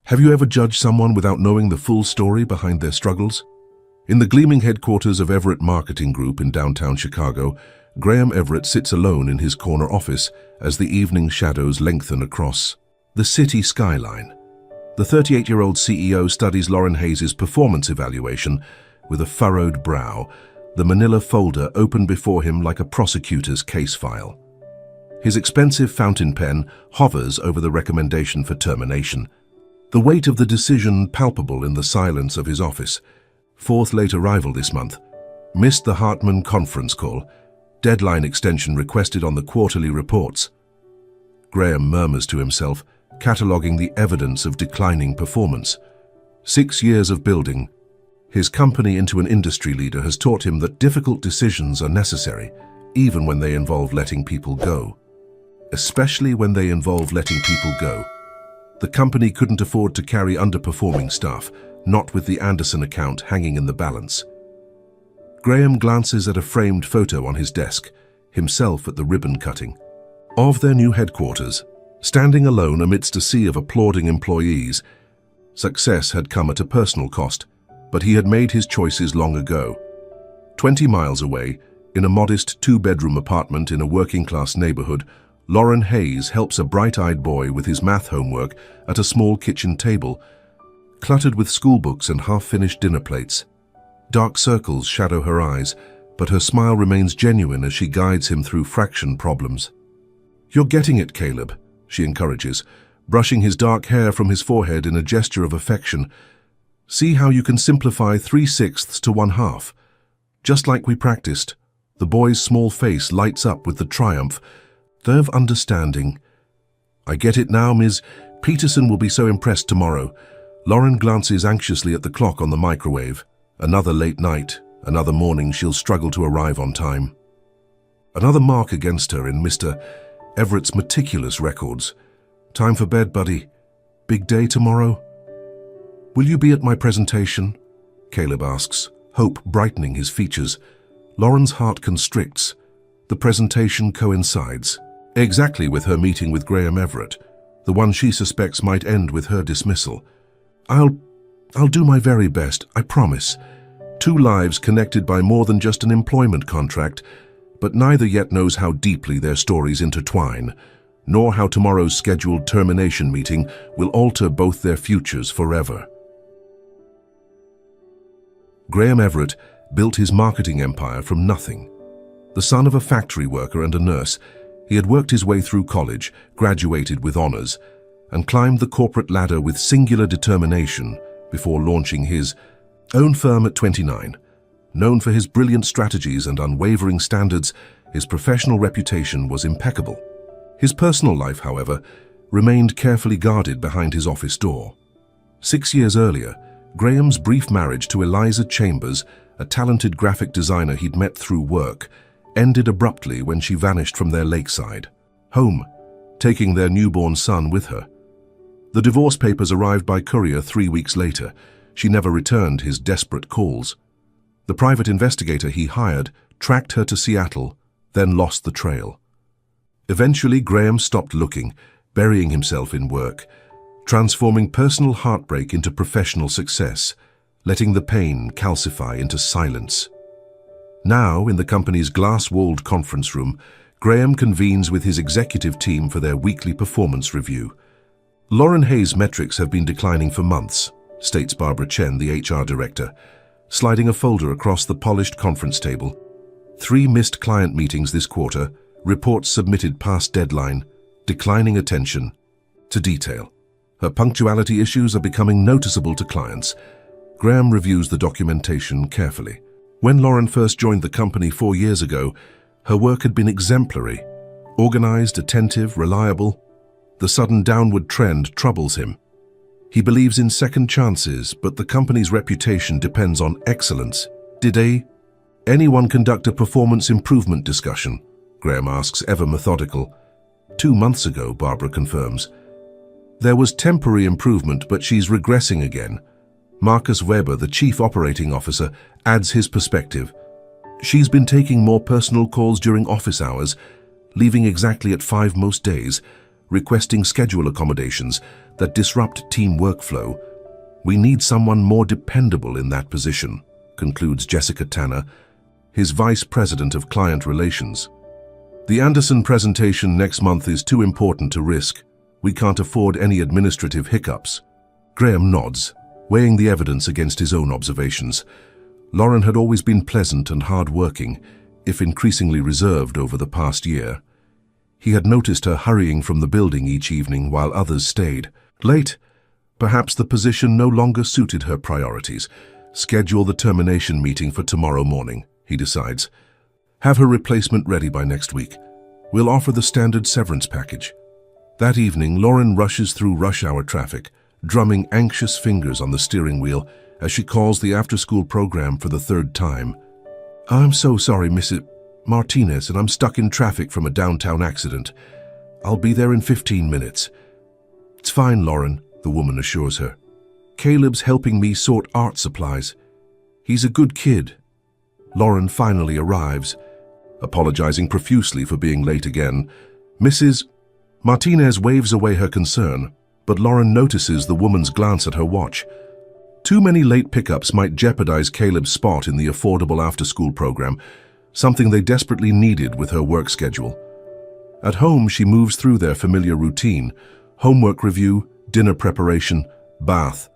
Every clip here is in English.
Have you ever judged someone without knowing the full story behind their struggles? In the gleaming headquarters of Everett Marketing Group in downtown Chicago, Graham Everett sits alone in his corner office as the evening shadows lengthen across the city skyline. The 38-year-old CEO studies Lauren Hayes' performance evaluation with a furrowed brow, the manila folder open before him like a prosecutor's case file. His expensive fountain pen hovers over the recommendation for termination, the weight of the decision palpable in the silence of his office. Fourth late arrival this month. Missed the Hartman conference call. Deadline extension requested on the quarterly reports. Graham murmurs to himself, cataloguing the evidence of declining performance. 6 years of building his company into an industry leader has taught him that difficult decisions are necessary, even when they involve letting people go. Especially when they involve letting people go. The company couldn't afford to carry underperforming staff, not with the Anderson account hanging in the balance. Graham glances at a framed photo on his desk, himself at the ribbon cutting. Of their new headquarters, standing alone amidst a sea of applauding employees. Success had come at a personal cost, but he had made his choices long ago. 20 miles away, in a modest 2-bedroom apartment in a working-class neighborhood, Lauren Hayes helps a bright-eyed boy with his math homework at a small kitchen table, cluttered with schoolbooks and half-finished dinner plates. Dark circles shadow her eyes, but her smile remains genuine as she guides him through fraction problems. "You're getting it, Caleb," she encourages, brushing his dark hair from his forehead in a gesture of affection. "See how you can simplify 3/6 to 1/2. Just like we practiced." The boy's small face lights up with the triumph of understanding. "I get it now, Ms. Peterson will be so impressed tomorrow." Lauren glances anxiously at the clock on the microwave. Another late night, another morning she'll struggle to arrive on time. Another mark against her in Mr. Everett's meticulous records. "Time for bed, buddy. Big day tomorrow?" "Will you be at my presentation?" Caleb asks, hope brightening his features. Lauren's heart constricts. The presentation coincides exactly with her meeting with Graham Everett, the one she suspects might end with her dismissal. I'll do my very best, I promise." 2 lives connected by more than just an employment contract, but neither yet knows how deeply their stories intertwine, nor how tomorrow's scheduled termination meeting will alter both their futures forever. Graham Everett built his marketing empire from nothing. The son of a factory worker and a nurse, he had worked his way through college, graduated with honors, and climbed the corporate ladder with singular determination before launching his own firm at 29. Known for his brilliant strategies and unwavering standards, his professional reputation was impeccable. His personal life, however, remained carefully guarded behind his office door. 6 years earlier, Graham's brief marriage to Eliza Chambers, a talented graphic designer he'd met through work, ended abruptly when she vanished from their lakeside home, taking their newborn son with her. The divorce papers arrived by courier 3 weeks later. She never returned his desperate calls. The private investigator he hired tracked her to Seattle, then lost the trail. Eventually, Graham stopped looking, burying himself in work, transforming personal heartbreak into professional success, letting the pain calcify into silence. Now, in the company's glass-walled conference room, Graham convenes with his executive team for their weekly performance review. "Lauren Hayes' metrics have been declining for months," states Barbara Chen, the HR director, sliding a folder across the polished conference table. 3 missed client meetings this quarter, reports submitted past deadline, declining attention to detail. Her punctuality issues are becoming noticeable to clients. Graham reviews the documentation carefully. When Lauren first joined the company 4 years ago, her work had been exemplary, organized, attentive, reliable. The sudden downward trend troubles him. He believes in second chances, but the company's reputation depends on excellence. "Did anyone conduct a performance improvement discussion?" Graham asks, ever methodical. 2 months ago, Barbara confirms. "There was temporary improvement, but she's regressing again." Marcus Weber, the chief operating officer, adds his perspective. "She's been taking more personal calls during office hours, leaving exactly at 5 most days, requesting schedule accommodations. that disrupt team workflow. We need someone more dependable in that position, concludes Jessica Tanner, his Vice President of Client Relations. The Anderson presentation next month is too important to risk. We can't afford any administrative hiccups. Graham nods, weighing the evidence against his own observations. Lauren had always been pleasant and hard-working, if increasingly reserved over the past year. He had noticed her hurrying from the building each evening while others stayed. Late, perhaps the position no longer suited her priorities. Schedule the termination meeting for tomorrow morning, he decides. Have her replacement ready by next week. We'll offer the standard severance package. That evening, Lauren rushes through rush-hour traffic, drumming anxious fingers on the steering wheel as she calls the after-school program for the third time. I'm so sorry, Mrs. Martinez, and I'm stuck in traffic from a downtown accident. I'll be there in 15 minutes. It's fine, Lauren, the woman assures her. Caleb's helping me sort art supplies. He's a good kid. Lauren finally arrives, apologizing profusely for being late again. Mrs. Martinez waves away her concern, but Lauren notices the woman's glance at her watch. Too many late pickups might jeopardize Caleb's spot in the affordable after-school program, something they desperately needed with her work schedule. At home, she moves through their familiar routine: homework review, dinner preparation, bath.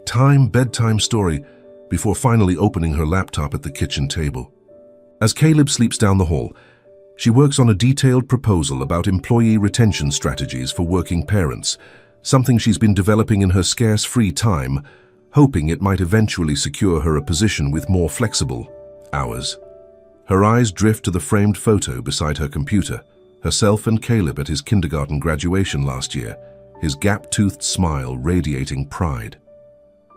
Time, bedtime story, before finally opening her laptop at the kitchen table. As Caleb sleeps down the hall, she works on a detailed proposal about employee retention strategies for working parents, something she's been developing in her scarce free time, hoping it might eventually secure her a position with more flexible hours. Her eyes drift to the framed photo beside her computer, herself and Caleb at his kindergarten graduation last year, his gap-toothed smile radiating pride.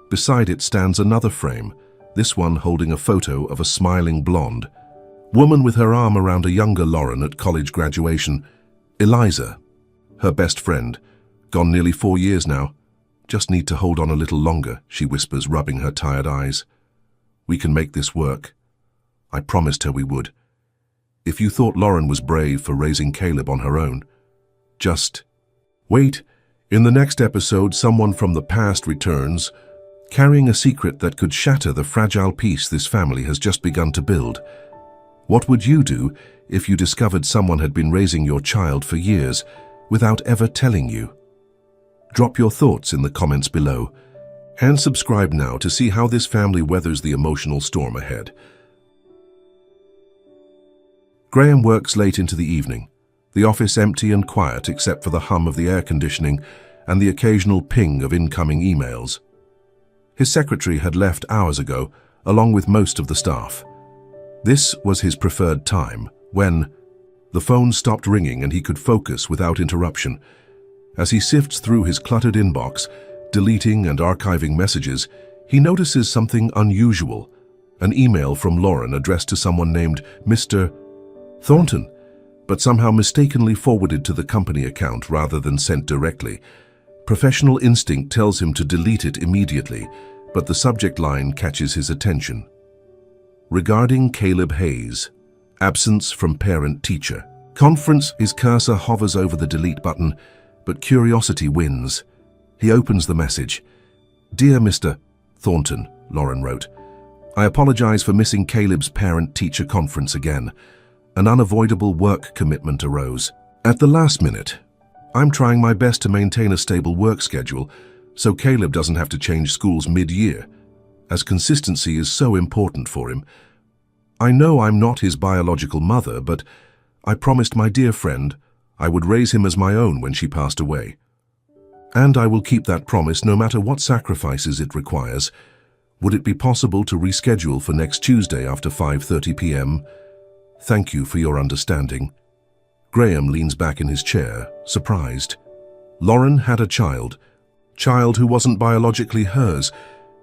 Beside it stands another frame, this one holding a photo of a smiling blonde woman with her arm around a younger Lauren at college graduation, Eliza, her best friend, gone nearly 4 years now. Just need to hold on a little longer, she whispers, rubbing her tired eyes. We can make this work. I promised her we would. If you thought Lauren was brave for raising Caleb on her own, just wait. In the next episode, someone from the past returns, carrying a secret that could shatter the fragile peace this family has just begun to build. What would you do if you discovered someone had been raising your child for years without ever telling you? Drop your thoughts in the comments below, and subscribe now to see how this family weathers the emotional storm ahead. Graham works late into the evening, the office empty and quiet except for the hum of the air conditioning and the occasional ping of incoming emails. His secretary had left hours ago, along with most of the staff. This was his preferred time, when the phone stopped ringing and he could focus without interruption. As he sifts through his cluttered inbox, deleting and archiving messages, he notices something unusual: an email from Lauren addressed to someone named Mr. Thornton, but somehow mistakenly forwarded to the company account rather than sent directly. Professional instinct tells him to delete it immediately, but the subject line catches his attention. Regarding Caleb Hayes, absence from parent-teacher. Conference. His cursor hovers over the delete button, but curiosity wins. He opens the message. Dear Mr. Thornton, Lauren wrote, I apologize for missing Caleb's parent-teacher conference again. An unavoidable work commitment arose. At the last minute, I'm trying my best to maintain a stable work schedule so Caleb doesn't have to change schools mid-year, as consistency is so important for him. I know I'm not his biological mother, but I promised my dear friend I would raise him as my own when she passed away. And I will keep that promise no matter what sacrifices it requires. Would it be possible to reschedule for next Tuesday after 5:30 p.m.? Thank you for your understanding. Graham leans back in his chair, surprised. Lauren had a child who wasn't biologically hers.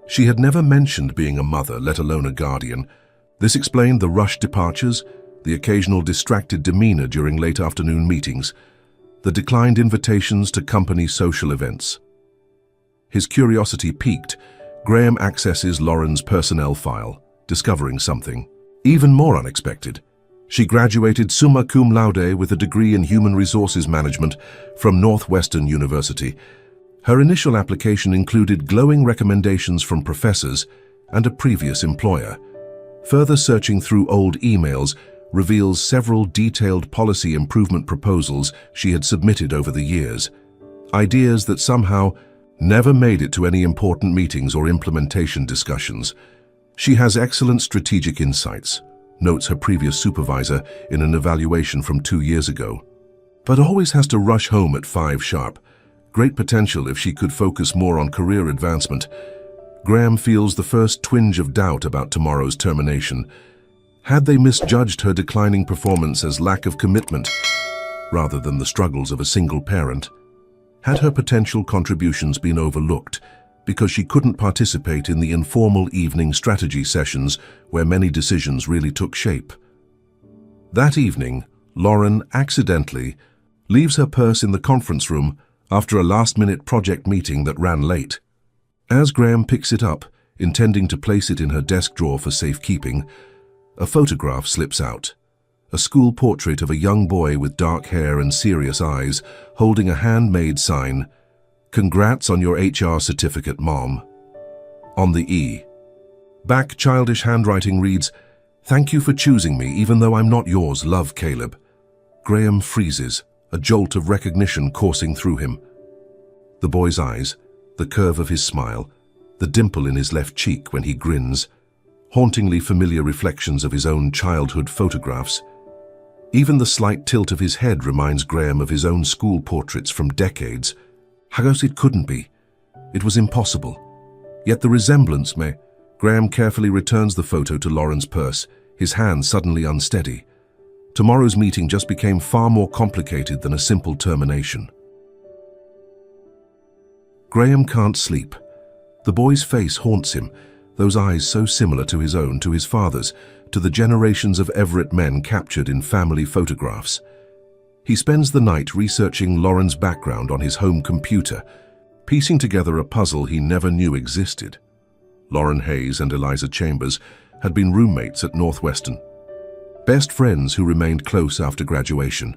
She had never mentioned being a mother, let alone a guardian. This explained the rushed departures, the occasional distracted demeanor during late afternoon meetings, the declined invitations to company social events. His curiosity piqued, Graham accesses Lauren's personnel file, discovering something even more unexpected. She graduated summa cum laude with a degree in human resources management from Northwestern University. Her initial application included glowing recommendations from professors and a previous employer. Further searching through old emails reveals several detailed policy improvement proposals she had submitted over the years, ideas that somehow never made it to any important meetings or implementation discussions. She has excellent strategic insights, notes her previous supervisor in an evaluation from 2 years ago, but always has to rush home at 5 sharp. Great potential if she could focus more on career advancement. Graham feels the first twinge of doubt about tomorrow's termination. Had they misjudged her declining performance as lack of commitment, rather than the struggles of a single parent? Had her potential contributions been overlooked because she couldn't participate in the informal evening strategy sessions where many decisions really took shape? That evening, Lauren accidentally leaves her purse in the conference room after a last-minute project meeting that ran late. As Graham picks it up, intending to place it in her desk drawer for safekeeping, a photograph slips out. A school portrait of a young boy with dark hair and serious eyes, holding a handmade sign, "Congrats on your HR certificate, Mom." On the back, childish handwriting reads, "Thank you for choosing me, even though I'm not yours, love, Caleb." Graham freezes, a jolt of recognition coursing through him. The boy's eyes, the curve of his smile, the dimple in his left cheek when he grins, hauntingly familiar reflections of his own childhood photographs. Even the slight tilt of his head reminds Graham of his own school portraits from decades. How else it couldn't be? It was impossible. Yet the resemblance may... Graham carefully returns the photo to Lauren's purse, his hand suddenly unsteady. Tomorrow's meeting just became far more complicated than a simple termination. Graham can't sleep. The boy's face haunts him, those eyes so similar to his own, to his father's, to the generations of Everett men captured in family photographs. He spends the night researching Lauren's background on his home computer, piecing together a puzzle he never knew existed. Lauren Hayes and Eliza Chambers had been roommates at Northwestern, best friends who remained close after graduation.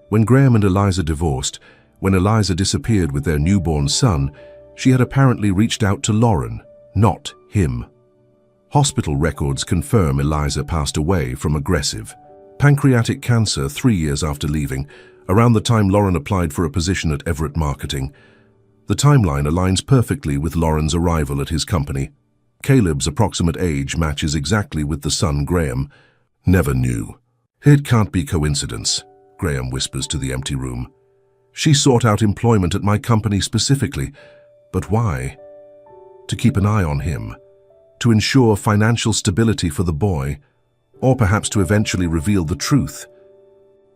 When Graham and Eliza divorced, when Eliza disappeared with their newborn son, she had apparently reached out to Lauren, not him. Hospital records confirm Eliza passed away from aggressive pancreatic cancer 3 years after leaving, around the time Lauren applied for a position at Everett Marketing. The timeline aligns perfectly with Lauren's arrival at his company. Caleb's approximate age matches exactly with the son Graham never knew. "It can't be coincidence," Graham whispers to the empty room. "She sought out employment at my company specifically. But why? To keep an eye on him, to ensure financial stability for the boy, or perhaps to eventually reveal the truth?"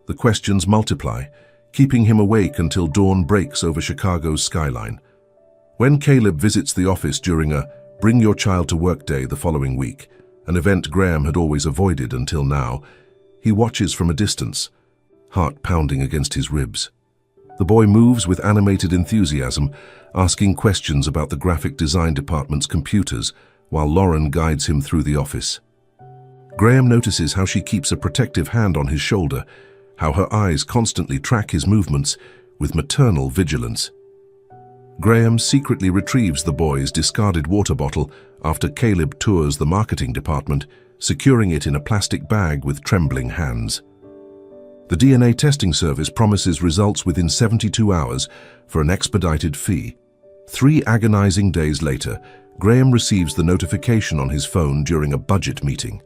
The questions multiply, keeping him awake until dawn breaks over Chicago's skyline. When Caleb visits the office during a Bring Your Child to Work Day the following week, an event Graham had always avoided until now, he watches from a distance, heart pounding against his ribs. The boy moves with animated enthusiasm, asking questions about the graphic design department's computers, while Lauren guides him through the office. Graham notices how she keeps a protective hand on his shoulder, how her eyes constantly track his movements with maternal vigilance. Graham secretly retrieves the boy's discarded water bottle after Caleb tours the marketing department, securing it in a plastic bag with trembling hands. The DNA testing service promises results within 72 hours for an expedited fee. 3 agonizing days later, Graham receives the notification on his phone during a budget meeting.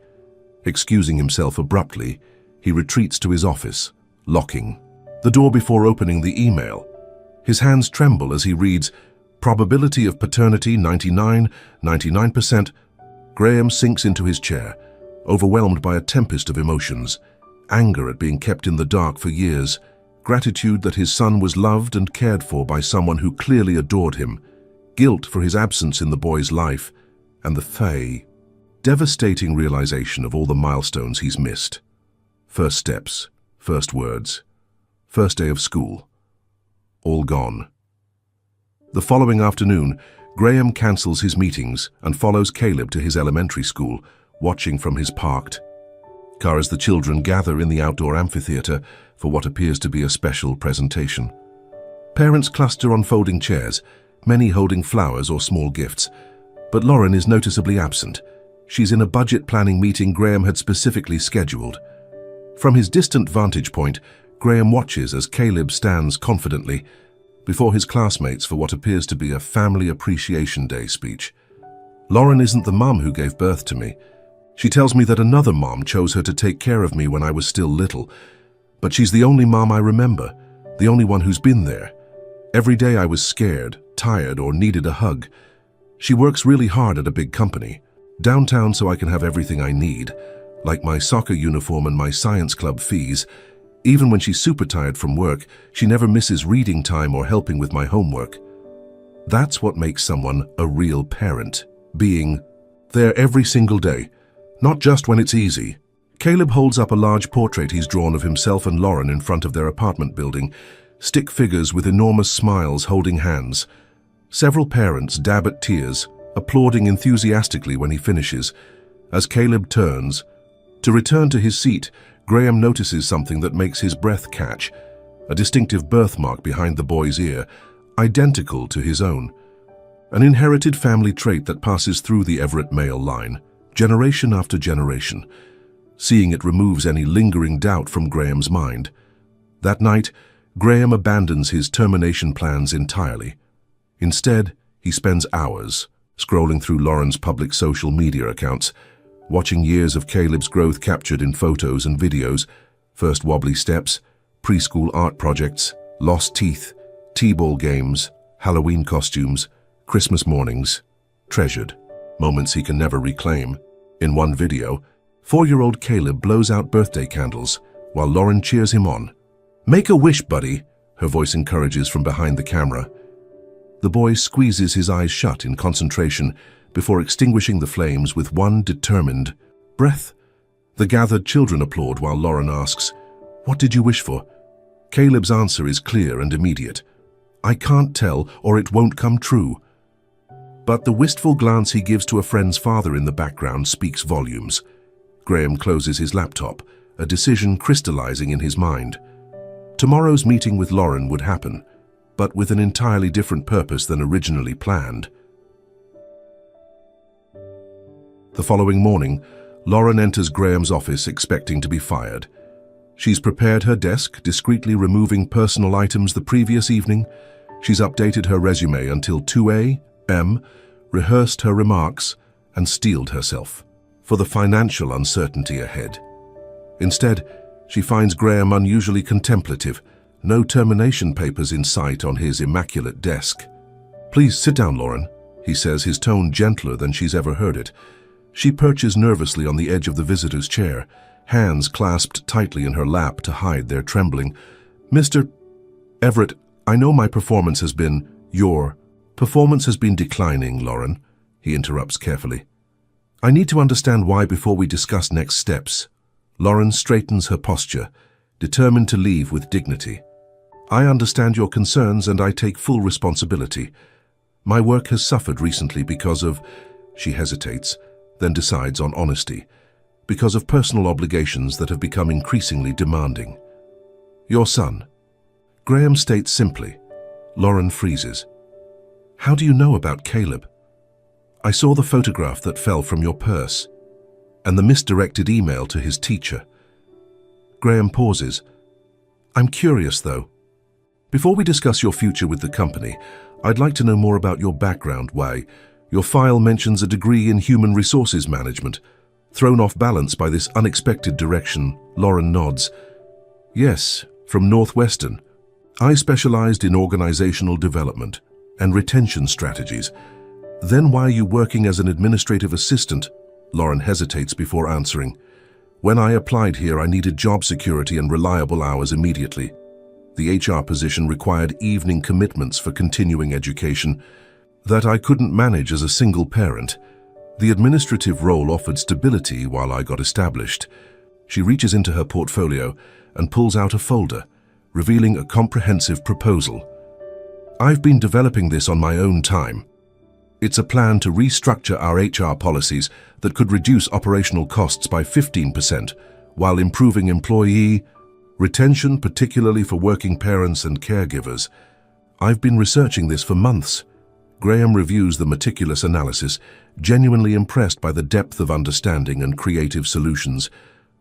Excusing himself abruptly, he retreats to his office, locking the door before opening the email. His hands tremble as he reads, "Probability of paternity 99%. Graham sinks into his chair, overwhelmed by a tempest of emotions. Anger at being kept in the dark for years, gratitude that his son was loved and cared for by someone who clearly adored him, guilt for his absence in the boy's life, and the devastating realization of all the milestones he's missed. First steps, first words, first day of school. All gone. The following afternoon, Graham cancels his meetings and follows Caleb to his elementary school, watching from his parked car as the children gather in the outdoor amphitheater for what appears to be a special presentation. Parents cluster on folding chairs, many holding flowers or small gifts. But Lauren is noticeably absent. She's in a budget planning meeting Graham had specifically scheduled. From his distant vantage point, Graham watches as Caleb stands confidently before his classmates for what appears to be a Family Appreciation Day speech. Lauren isn't the mom who gave birth to me. She tells me that another mom chose her to take care of me when I was still little. But she's the only mom I remember, the only one who's been there. Every day I was scared, tired, or needed a hug. She works really hard at a big company, downtown, so I can have everything I need, like my soccer uniform and my science club fees. Even when she's super tired from work, she never misses reading time or helping with my homework. That's what makes someone a real parent, being there every single day, not just when it's easy. Caleb holds up a large portrait he's drawn of himself and Lauren in front of their apartment building, stick figures with enormous smiles holding hands. Several parents dab at tears, applauding enthusiastically when he finishes. As Caleb turns to return to his seat, Graham notices something that makes his breath catch, a distinctive birthmark behind the boy's ear, identical to his own. An inherited family trait that passes through the Everett male line, generation after generation. Seeing it removes any lingering doubt from Graham's mind. That night, Graham abandons his termination plans entirely. Instead, he spends hours scrolling through Lauren's public social media accounts, watching years of Caleb's growth captured in photos and videos, first wobbly steps, preschool art projects, lost teeth, t-ball games, Halloween costumes, Christmas mornings, treasured moments he can never reclaim. In one video, 4-year-old Caleb blows out birthday candles while Lauren cheers him on. "Make a wish, buddy," her voice encourages from behind the camera. The boy squeezes his eyes shut in concentration before extinguishing the flames with one determined breath. The gathered children applaud while Lauren asks, "What did you wish for?" Caleb's answer is clear and immediate. "I can't tell, or it won't come true." But the wistful glance he gives to a friend's father in the background speaks volumes. Graham closes his laptop, a decision crystallizing in his mind. Tomorrow's meeting with Lauren would happen, but with an entirely different purpose than originally planned. The following morning, Lauren enters Graham's office expecting to be fired. She's prepared her desk, discreetly removing personal items the previous evening. She's updated her resume until 2 a.m., rehearsed her remarks, and steeled herself for the financial uncertainty ahead. Instead, she finds Graham unusually contemplative, no termination papers in sight on his immaculate desk. "Please sit down, Lauren," he says, his tone gentler than she's ever heard it. She perches nervously on the edge of the visitor's chair, hands clasped tightly in her lap to hide their trembling. "Mr. Everett, I know my performance has been, your performance has been declining, Lauren," he interrupts carefully. "I need to understand why before we discuss next steps." Lauren straightens her posture, determined to leave with dignity. "I understand your concerns and I take full responsibility. My work has suffered recently because of," she hesitates, then decides on honesty, "because of personal obligations that have become increasingly demanding. Your son." Graham states simply. Lauren freezes. "How do you know about Caleb?" "I saw the photograph that fell from your purse and the misdirected email to his teacher." Graham pauses. "I'm curious, though. Before we discuss your future with the company, I'd like to know more about your background. Why, your file mentions a degree in human resources management. Thrown off balance by this unexpected direction, Lauren nods. "Yes, from Northwestern. I specialized in organizational development and retention strategies. Then why are you working as an administrative assistant?" Lauren hesitates before answering. "When I applied here, I needed job security and reliable hours immediately. The HR position required evening commitments for continuing education that I couldn't manage as a single parent. The administrative role offered stability while I got established." She reaches into her portfolio and pulls out a folder, revealing a comprehensive proposal. "I've been developing this on my own time. It's a plan to restructure our HR policies that could reduce operational costs by 15% while improving employee retention, particularly for working parents and caregivers. I've been researching this for months. Graham reviews the meticulous analysis, genuinely impressed by the depth of understanding and creative solutions.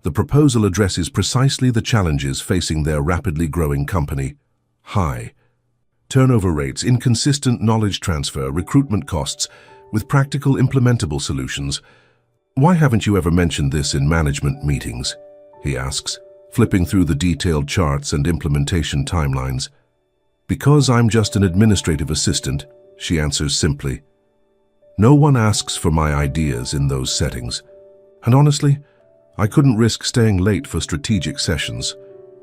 The proposal addresses precisely the challenges facing their rapidly growing company. High turnover rates, inconsistent knowledge transfer, recruitment costs, with practical implementable solutions. Why haven't you ever mentioned this in management meetings? He asks, flipping through the detailed charts and implementation timelines. Because I'm just an administrative assistant, she answers simply. No one asks for my ideas in those settings. And honestly, I couldn't risk staying late for strategic sessions.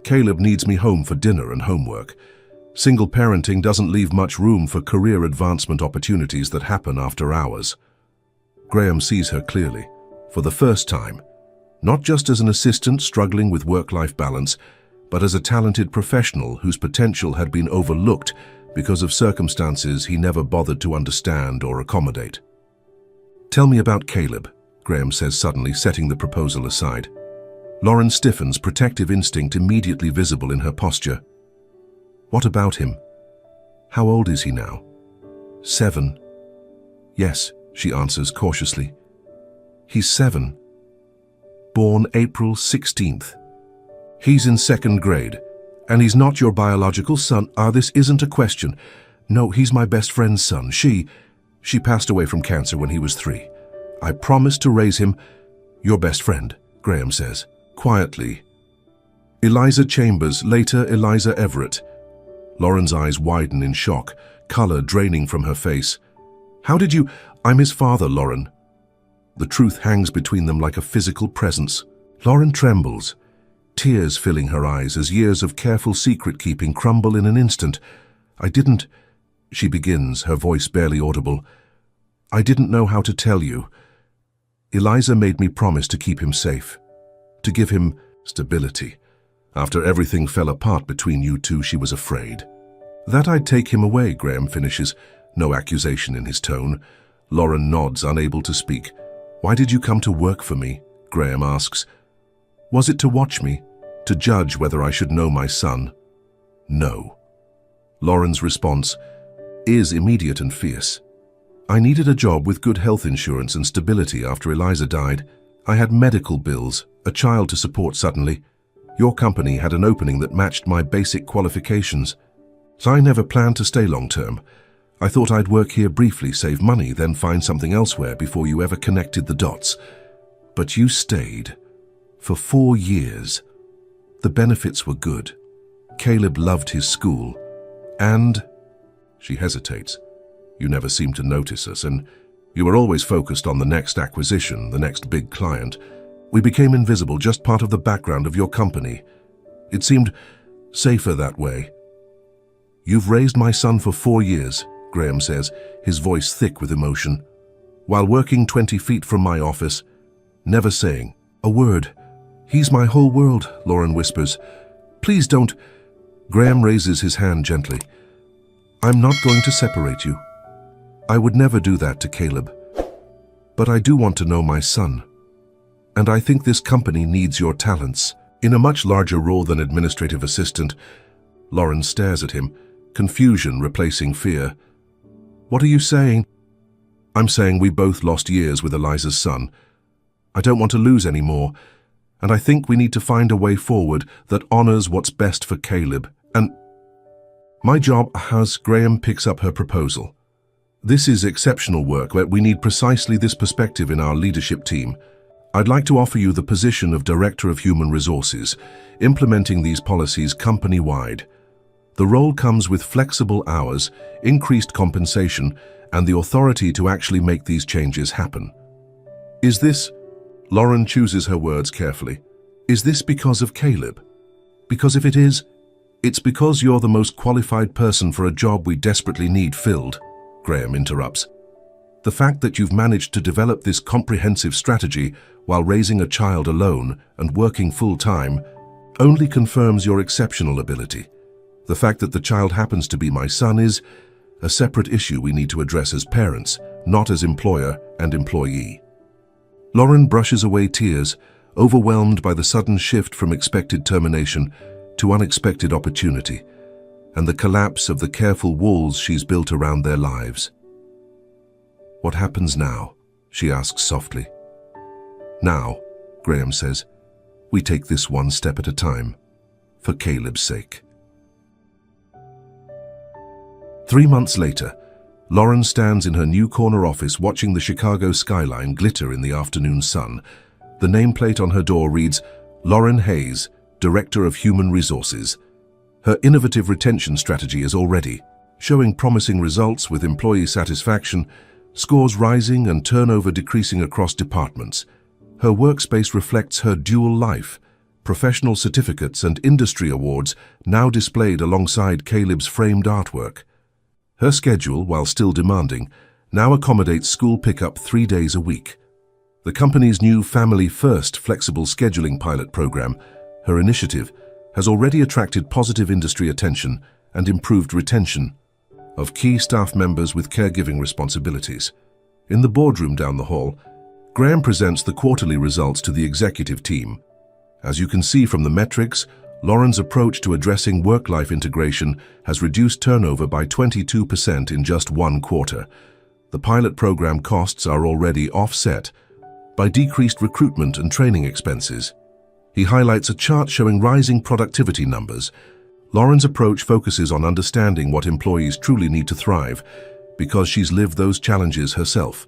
Caleb needs me home for dinner and homework. Single parenting doesn't leave much room for career advancement opportunities that happen after hours. Graham sees her clearly, for the first time, not just as an assistant struggling with work-life balance, but as a talented professional whose potential had been overlooked because of circumstances he never bothered to understand or accommodate. Tell me about Caleb, Graham says suddenly, setting the proposal aside. Lauren stiffens, protective instinct immediately visible in her posture. What about him? How old is he now? 7. Yes, she answers cautiously. He's 7. Born April 16th. He's in 2nd grade, and he's not your biological son. This isn't a question. No, he's my best friend's son. She passed away from cancer when he was 3. I promised to raise him. Your best friend, Graham says, quietly. Eliza Chambers, later Eliza Everett. Lauren's eyes widen in shock, color draining from her face. How did you? I'm his father, Lauren. The truth hangs between them like a physical presence. Lauren trembles, tears filling her eyes as years of careful secret-keeping crumble in an instant. I didn't, she begins, her voice barely audible. I didn't know how to tell you. Eliza made me promise to keep him safe, to give him stability. After everything fell apart between you two, she was afraid. That I'd take him away, Graham finishes, no accusation in his tone. Lauren nods, unable to speak. Why did you come to work for me? Graham asks. Was it to watch me? To judge whether I should know my son? No. Lauren's response is immediate and fierce. I needed a job with good health insurance and stability after Eliza died. I had medical bills, a child to support suddenly. Your company had an opening that matched my basic qualifications. So I never planned to stay long-term. I thought I'd work here briefly, save money, then find something elsewhere before you ever connected the dots. But you stayed. For 4 years. The benefits were good. Caleb loved his school. And... She hesitates. You never seemed to notice us, and you were always focused on the next acquisition, the next big client. We became invisible, just part of the background of your company. It seemed safer that way. You've raised my son for 4 years, Graham says, his voice thick with emotion, while working 20 feet from my office, never saying a word. He's my whole world, Lauren whispers. Please don't. Graham raises his hand gently. I'm not going to separate you. I would never do that to Caleb. But I do want to know my son. And I think this company needs your talents. In a much larger role than administrative assistant, Lauren stares at him, confusion replacing fear. What are you saying? I'm saying we both lost years with Eliza's son. I don't want to lose any more, and I think we need to find a way forward that honors what's best for Caleb. And my job has... Graham picks up her proposal. This is exceptional work, but we need precisely this perspective in our leadership team. I'd like to offer you the position of Director of Human Resources, implementing these policies company-wide. The role comes with flexible hours, increased compensation, and the authority to actually make these changes happen. Is this... Lauren chooses her words carefully. Is this because of Caleb? Because if it is, it's because you're the most qualified person for a job we desperately need filled, Graham interrupts. The fact that you've managed to develop this comprehensive strategy while raising a child alone and working full-time only confirms your exceptional ability. The fact that the child happens to be my son is a separate issue we need to address as parents, not as employer and employee. Lauren brushes away tears, overwhelmed by the sudden shift from expected termination to unexpected opportunity. and the collapse of the careful walls she's built around their lives. "What happens now?" she asks softly. "Now," Graham says, "we take this one step at a time, for Caleb's sake." 3 months later, Lauren stands in her new corner office watching the Chicago skyline glitter in the afternoon sun. The nameplate on her door reads, "Lauren Hayes, Director of Human Resources." Her innovative retention strategy is already showing promising results, with employee satisfaction, scores rising and turnover decreasing across departments. Her workspace reflects her dual life, professional certificates and industry awards now displayed alongside Caleb's framed artwork. Her schedule, while still demanding, now accommodates school pickup 3 days a week. The company's new Family First flexible scheduling pilot program, her initiative, has already attracted positive industry attention and improved retention of key staff members with caregiving responsibilities. In the boardroom down the hall, Graham presents the quarterly results to the executive team. As you can see from the metrics, Lauren's approach to addressing work-life integration has reduced turnover by 22% in just 1 quarter. The pilot program costs are already offset by decreased recruitment and training expenses. He highlights a chart showing rising productivity numbers. Lauren's approach focuses on understanding what employees truly need to thrive, because she's lived those challenges herself.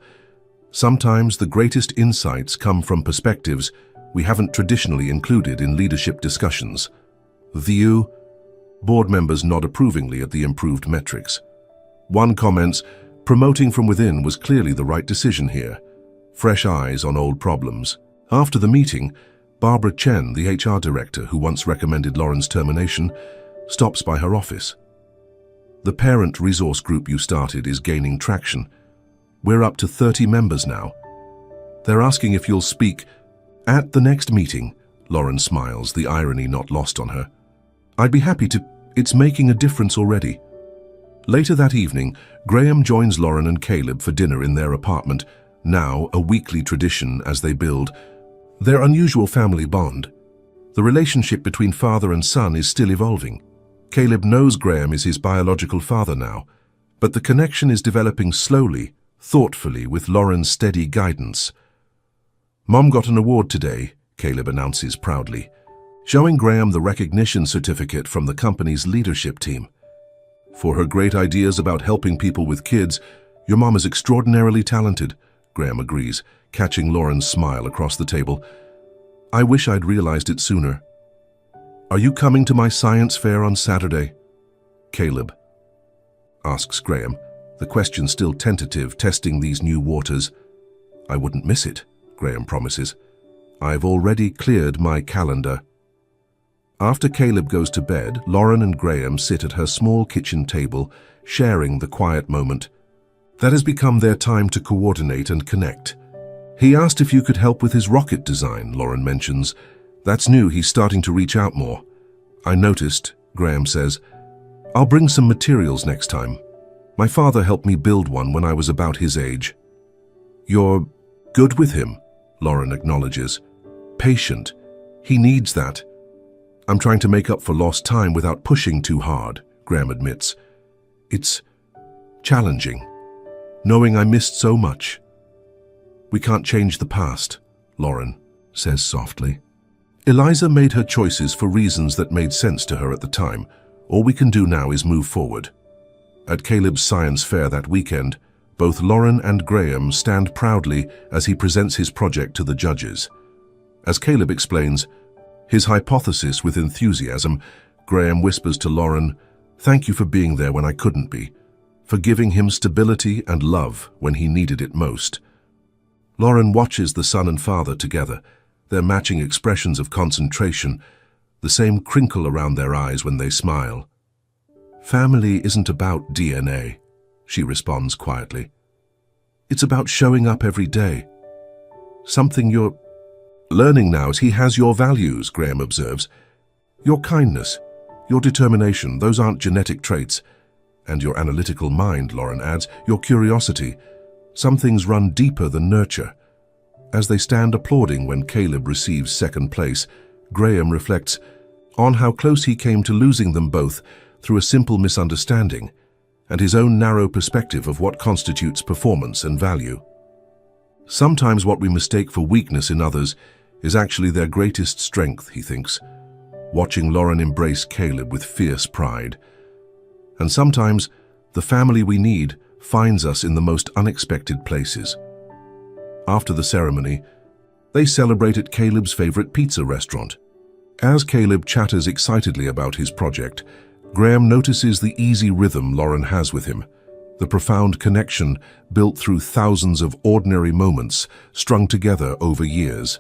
Sometimes the greatest insights come from perspectives we haven't traditionally included in leadership discussions. View. Board members nod approvingly at the improved metrics. One comments, "Promoting from within was clearly the right decision here. Fresh eyes on old problems." After the meeting, Barbara Chen, the HR director who once recommended Lauren's termination, stops by her office. "The parent resource group you started is gaining traction. We're up to 30 members now. They're asking if you'll speak at the next meeting." Lauren smiles, the irony not lost on her. "I'd be happy to. It's making a difference already." Later that evening, Graham joins Lauren and Caleb for dinner in their apartment, now a weekly tradition as they build their unusual family bond. The relationship between father and son is still evolving. Caleb knows Graham is his biological father now, but the connection is developing slowly, thoughtfully, with Lauren's steady guidance. "Mom got an award today," Caleb announces proudly, showing Graham the recognition certificate from the company's leadership team. "For her great ideas about helping people with kids, your mom is extraordinarily talented," Graham agrees, catching Lauren's smile across the table. "I wish I'd realized it sooner." "Are you coming to my science fair on Saturday?" Caleb asks Graham, the question still tentative, testing these new waters. "I wouldn't miss it," Graham promises. "I've already cleared my calendar." After Caleb goes to bed, Lauren and Graham sit at her small kitchen table, sharing the quiet moment. That has become their time to coordinate and connect. "He asked if you could help with his rocket design," Lauren mentions. "That's new, he's starting to reach out more." "I noticed," Graham says. "I'll bring some materials next time. My father helped me build one when I was about his age." "You're good with him," Lauren acknowledges. "Patient. He needs that." "I'm trying to make up for lost time without pushing too hard," Graham admits. "It's challenging, knowing I missed so much." "We can't change the past," Lauren says softly. "Eliza made her choices for reasons that made sense to her at the time. All we can do now is move forward." At Caleb's science fair that weekend, both Lauren and Graham stand proudly as he presents his project to the judges. As Caleb explains his hypothesis with enthusiasm, Graham whispers to Lauren, "Thank you for being there when I couldn't be, for giving him stability and love when he needed it most." Lauren watches the son and father together, their matching expressions of concentration, the same crinkle around their eyes when they smile. "Family isn't about DNA," she responds quietly. "It's about showing up every day. Something you're learning now is he has your values," Graham observes. "Your kindness, your determination, those aren't genetic traits. And your analytical mind," Lauren adds, "your curiosity. Some things run deeper than nurture." As they stand applauding when Caleb receives second place, Graham reflects on how close he came to losing them both, through a simple misunderstanding and his own narrow perspective of what constitutes performance and value. Sometimes what we mistake for weakness in others is actually their greatest strength, he thinks, watching Lauren embrace Caleb with fierce pride. And sometimes the family we need finds us in the most unexpected places. After the ceremony, they celebrate at Caleb's favorite pizza restaurant. As Caleb chatters excitedly about his project, Graham notices the easy rhythm Lauren has with him, the profound connection built through thousands of ordinary moments strung together over years.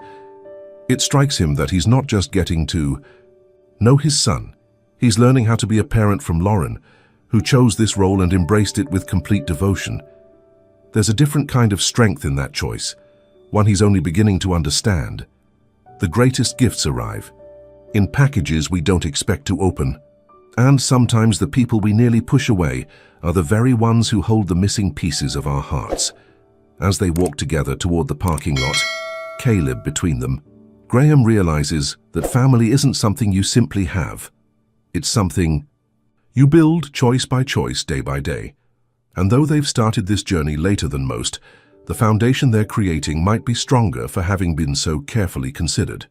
It strikes him that he's not just getting to know his son, he's learning how to be a parent from Lauren, who chose this role and embraced it with complete devotion. There's a different kind of strength in that choice, one he's only beginning to understand. The greatest gifts arrive in packages we don't expect to open, and sometimes the people we nearly push away are the very ones who hold the missing pieces of our hearts. As they walk together toward the parking lot, Caleb between them, Graham realizes that family isn't something you simply have. It's something you build choice by choice, day by day. And though they've started this journey later than most, the foundation they're creating might be stronger for having been so carefully considered.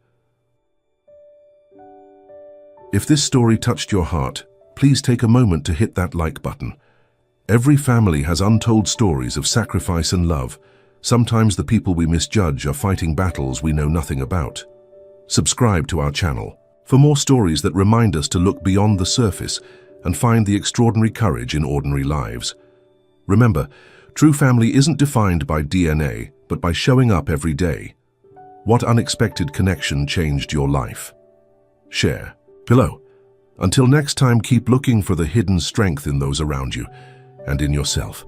If this story touched your heart, please take a moment to hit that like button. Every family has untold stories of sacrifice and love. Sometimes the people we misjudge are fighting battles we know nothing about. Subscribe to our channel for more stories that remind us to look beyond the surface and find the extraordinary courage in ordinary lives. Remember, true family isn't defined by DNA, but by showing up every day. What unexpected connection changed your life? Share below. Until next time, keep looking for the hidden strength in those around you and in yourself.